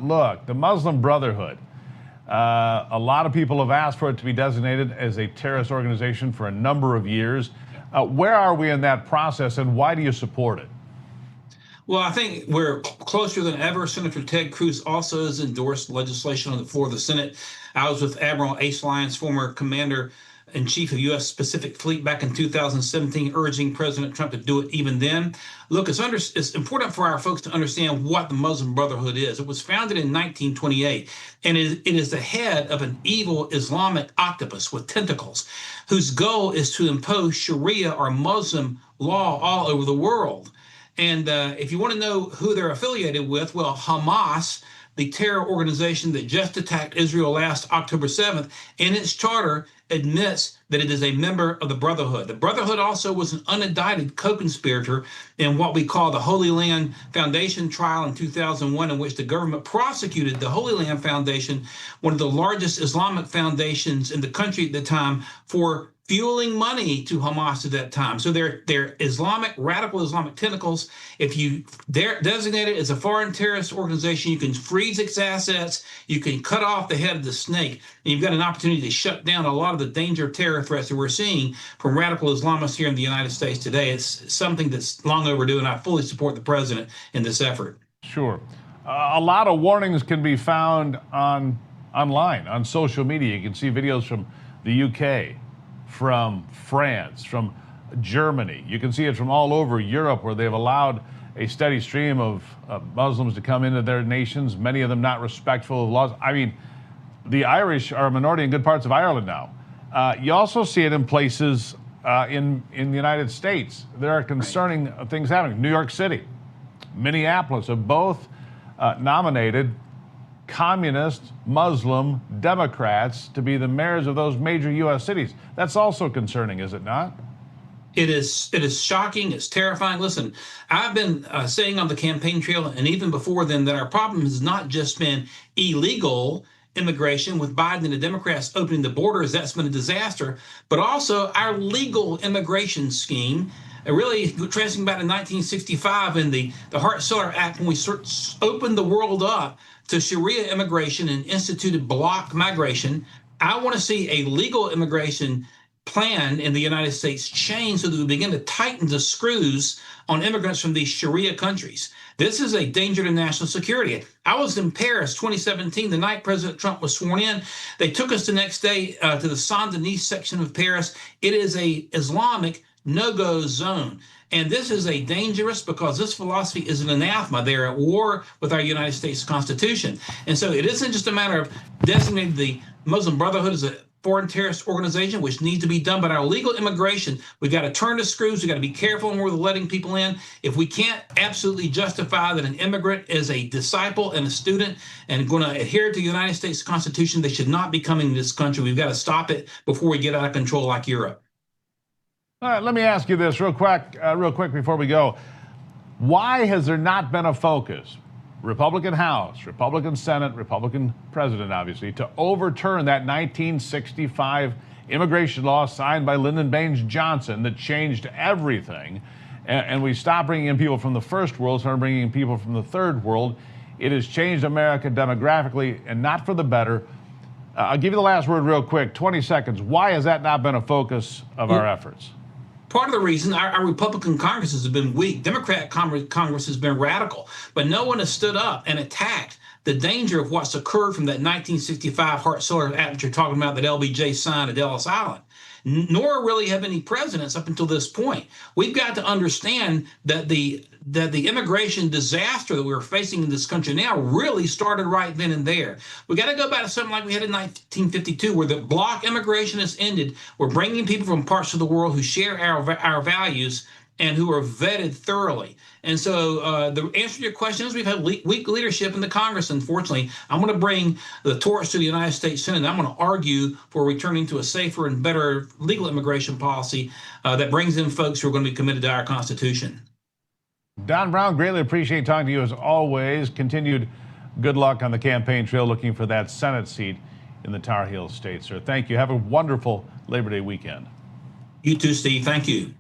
Look, the Muslim Brotherhood. A lot of people have asked for it to be designated as a terrorist organization for a number of years. Where are we in that process, and why do you support it? Well, I think we're closer than ever. Senator Ted Cruz also has endorsed legislation on the floor of the Senate. I was with Admiral Ace Lyons, former commander-in-chief of U.S. Pacific Fleet, back in 2017, urging President Trump to do it even then. Look, it's important for our folks to understand what the Muslim Brotherhood is. It was founded in 1928, and it is the head of an evil Islamic octopus with tentacles, whose goal is to impose Sharia or Muslim law all over the world. And if you want to know who they're affiliated with, well, Hamas, the terror organization that just attacked Israel last October 7th, in its charter admits that it is a member of the Brotherhood. The Brotherhood also was an unindicted co-conspirator in what we call the Holy Land Foundation trial in 2001, in which the government prosecuted the Holy Land Foundation, one of the largest Islamic foundations in the country at the time, for fueling money to Hamas at that time. So they're Islamic, radical Islamic tentacles. If you designate it as a foreign terrorist organization, you can freeze its assets, you can cut off the head of the snake, and you've got an opportunity to shut down a lot of the danger of terror threats that we're seeing from radical Islamists here in the United States today. It's something that's long overdue, and I fully support the president in this effort. Sure. A lot of warnings can be found online, on social media. You can see videos from the UK, from France, from Germany. You can see it from all over Europe, where they've allowed a steady stream of Muslims to come into their nations, many of them not respectful of laws. I mean, the Irish are a minority in good parts of Ireland now. You also see it in places in the United States. There are concerning things happening. New York City, Minneapolis have both nominated communist Muslim Democrats to be the mayors of those major U.S. cities. That's also concerning, is it not? It is shocking. It's terrifying. Listen, I've been saying on the campaign trail and even before then that our problem has not just been illegal immigration with Biden and the Democrats opening the borders. That's been a disaster. But also our legal immigration scheme, really tracing back to 1965 in the Hart-Celler Act, when we opened the world up to Sharia immigration and instituted block migration. I want to see a legal immigration plan in the United States change so that we begin to tighten the screws on immigrants from these Sharia countries. This is a danger to national security. I was in Paris 2017, the night President Trump was sworn in. They took us the next day to the Saint-Denis section of Paris. It is a Islamic no-go zone. And this is a dangerous, because this philosophy is an anathema. They're at war with our United States Constitution. And so it isn't just a matter of designating the Muslim Brotherhood as a foreign terrorist organization, which needs to be done, but our legal immigration, we've got to turn the screws. We've got to be careful when we're letting people in. If we can't absolutely justify that an immigrant is a disciple and a student and going to adhere to the United States Constitution, they should not be coming to this country. We've got to stop it before we get out of control like Europe. All right, let me ask you this real quick before we go. Why has there not been a focus, Republican House, Republican Senate, Republican President, obviously, to overturn that 1965 immigration law signed by Lyndon Baines Johnson that changed everything? And we stopped bringing in people from the first world, started bringing in people from the third world. It has changed America demographically, and not for the better. I'll give you the last word real quick, 20 seconds. Why has that not been a focus of our efforts? Part of the reason our Republican Congresses have been weak. Democrat Congress has been radical, but no one has stood up and attacked the danger of what's occurred from that 1965 Hart-Celler Act that you're talking about that LBJ signed at Ellis Island. Nor really have any presidents up until this point. We've got to understand that the immigration disaster that we're facing in this country now really started right then and there. We got to go back to something like we had in 1952, where the block immigration has ended. We're bringing people from parts of the world who share our values and who are vetted thoroughly. And so the answer to your question is we've had weak leadership in the Congress, unfortunately. I'm going to bring the torch to the United States Senate. I'm going to argue for returning to a safer and better legal immigration policy that brings in folks who are going to be committed to our Constitution. Don Brown, greatly appreciate talking to you as always. Continued good luck on the campaign trail looking for that Senate seat in the Tar Heel state, sir. Thank you. Have a wonderful Labor Day weekend. You too, Steve. Thank you.